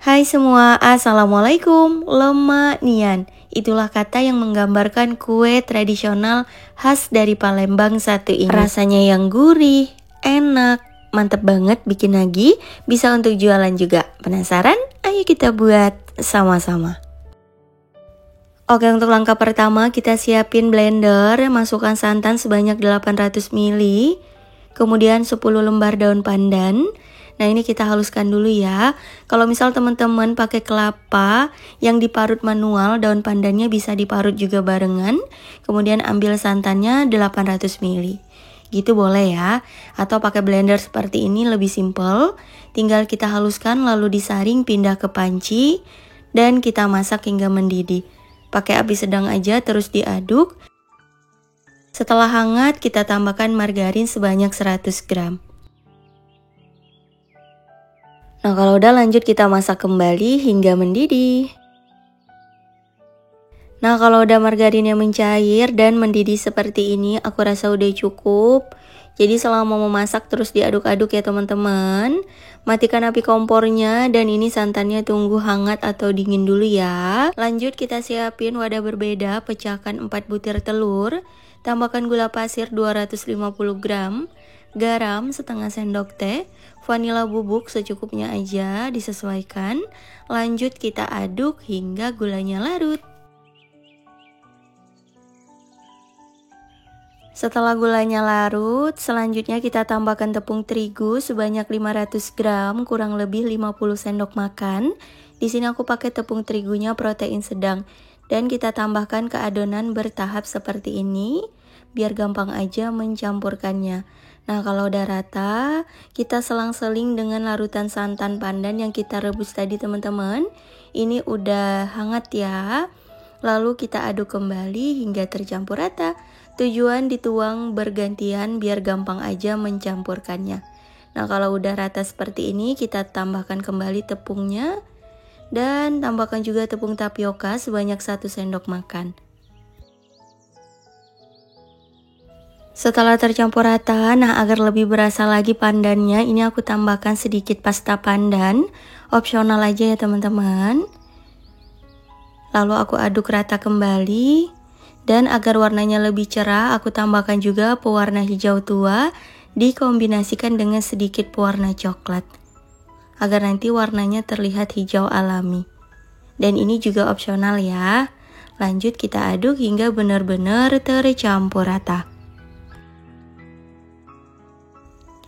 Hai semua, Assalamualaikum. Lemak nian, itulah kata yang menggambarkan kue tradisional khas dari Palembang satu ini. Rasanya yang gurih, enak, mantep banget, bikin lagi, bisa untuk jualan juga. Penasaran? Ayo kita buat sama-sama. Oke, untuk langkah pertama kita siapin blender, masukkan santan sebanyak 800 ml, kemudian 10 lembar daun pandan. Nah, ini kita haluskan dulu ya. Kalau misal teman-teman pakai kelapa yang diparut manual, daun pandannya bisa diparut juga barengan. Kemudian ambil santannya 800 ml. Gitu boleh ya. Atau pakai blender seperti ini lebih simple. Tinggal kita haluskan lalu disaring pindah ke panci dan kita masak hingga mendidih. Pakai api sedang aja, terus diaduk. Setelah hangat kita tambahkan margarin sebanyak 100 gram. Nah, kalau udah lanjut kita masak kembali hingga mendidih. Nah, kalau udah margarinnya mencair dan mendidih seperti ini, aku rasa udah cukup. Jadi selama memasak terus diaduk-aduk ya teman-teman. Matikan api kompornya dan ini santannya tunggu hangat atau dingin dulu ya. Lanjut kita siapin wadah berbeda, pecahkan 4 butir telur. Tambahkan gula pasir 250 gram. Garam setengah sendok teh, vanila bubuk secukupnya aja, disesuaikan. Lanjut kita aduk hingga gulanya larut. Setelah gulanya larut, selanjutnya kita tambahkan tepung terigu sebanyak 500 gram, kurang lebih 50 sendok makan. Di sini aku pakai tepung terigunya protein sedang dan kita tambahkan ke adonan bertahap seperti ini, biar gampang aja mencampurkannya. Nah, kalau udah rata, kita selang-seling dengan larutan santan pandan yang kita rebus tadi teman-teman. Ini udah hangat ya. Lalu kita aduk kembali hingga tercampur rata. Tujuan dituang bergantian biar gampang aja mencampurkannya. Nah, kalau udah rata seperti ini, kita tambahkan kembali tepungnya. Dan tambahkan juga tepung tapioka sebanyak 1 sendok makan. Setelah tercampur rata, nah agar lebih berasa lagi pandannya, ini aku tambahkan sedikit pasta pandan, opsional aja ya teman-teman. Lalu aku aduk rata kembali, dan agar warnanya lebih cerah, aku tambahkan juga pewarna hijau tua, dikombinasikan dengan sedikit pewarna coklat, agar nanti warnanya terlihat hijau alami. Dan ini juga opsional ya. Lanjut kita aduk hingga benar-benar tercampur rata.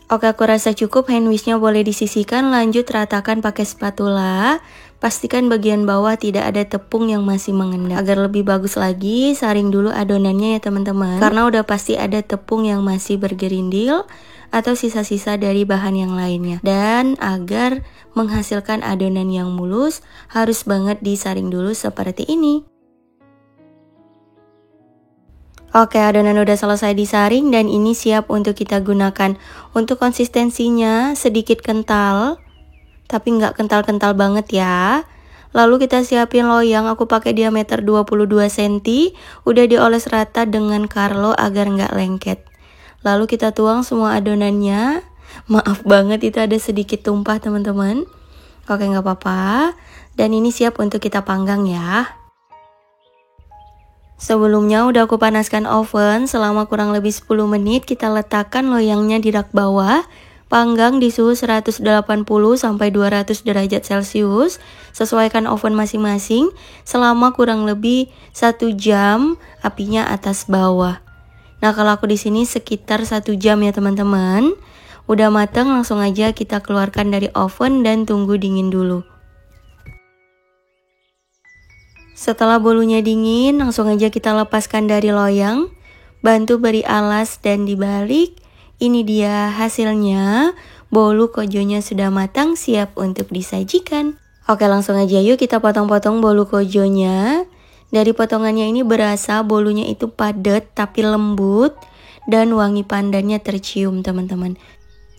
Oke, aku rasa cukup, hand wishnya boleh disisihkan, lanjut ratakan pakai spatula. Pastikan bagian bawah tidak ada tepung yang masih mengendap. Agar lebih bagus lagi, saring dulu adonannya ya teman-teman. Karena udah pasti ada tepung yang masih bergerindil atau sisa-sisa dari bahan yang lainnya. Dan agar menghasilkan adonan yang mulus, harus banget disaring dulu seperti ini. Oke, adonan udah selesai disaring dan ini siap untuk kita gunakan. Untuk konsistensinya sedikit kental, tapi nggak kental-kental banget ya. Lalu kita siapin loyang, aku pakai diameter 22 cm, udah dioles rata dengan Carlo agar nggak lengket. Lalu kita tuang semua adonannya. Maaf banget itu ada sedikit tumpah teman-teman. Oke, nggak apa-apa. Dan ini siap untuk kita panggang ya. Sebelumnya udah aku panaskan oven selama kurang lebih 10 menit. Kita letakkan loyangnya di rak bawah. Panggang di suhu 180 sampai 200 derajat Celcius. Sesuaikan oven masing-masing selama kurang lebih 1 jam, apinya atas bawah. Nah, kalau aku di sini sekitar 1 jam ya teman-teman. Udah matang, langsung aja kita keluarkan dari oven dan tunggu dingin dulu. Setelah bolunya dingin, langsung aja kita lepaskan dari loyang. Bantu beri alas dan dibalik. Ini dia hasilnya. Bolu kojonya sudah matang, siap untuk disajikan. Oke, langsung aja yuk kita potong-potong bolu kojonya. Dari potongannya ini berasa bolunya itu padat tapi lembut. Dan wangi pandannya tercium teman-teman.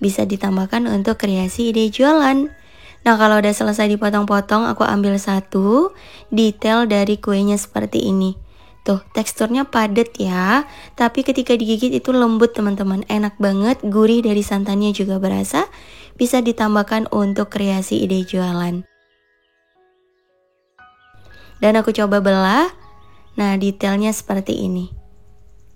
Bisa ditambahkan untuk kreasi ide jualan. Nah, kalau udah selesai dipotong-potong, aku ambil satu. Detail dari kuenya seperti ini. Tuh, teksturnya padat ya. Tapi ketika digigit itu lembut teman-teman. Enak banget, gurih dari santannya juga berasa. Bisa ditambahkan untuk kreasi ide jualan. Dan aku coba belah. Nah, detailnya seperti ini.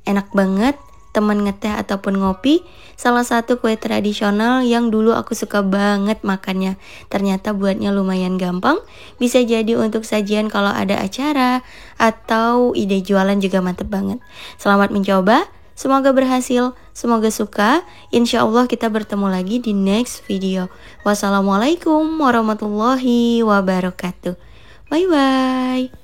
Enak banget, teman ngeteh ataupun ngopi. Salah satu kue tradisional yang dulu aku suka banget makannya. Ternyata buatnya lumayan gampang. Bisa jadi untuk sajian kalau ada acara, atau ide jualan juga mantep banget. Selamat mencoba. Semoga berhasil, semoga suka. Insya Allah kita bertemu lagi di next video. Wassalamualaikum warahmatullahi wabarakatuh. Bye bye.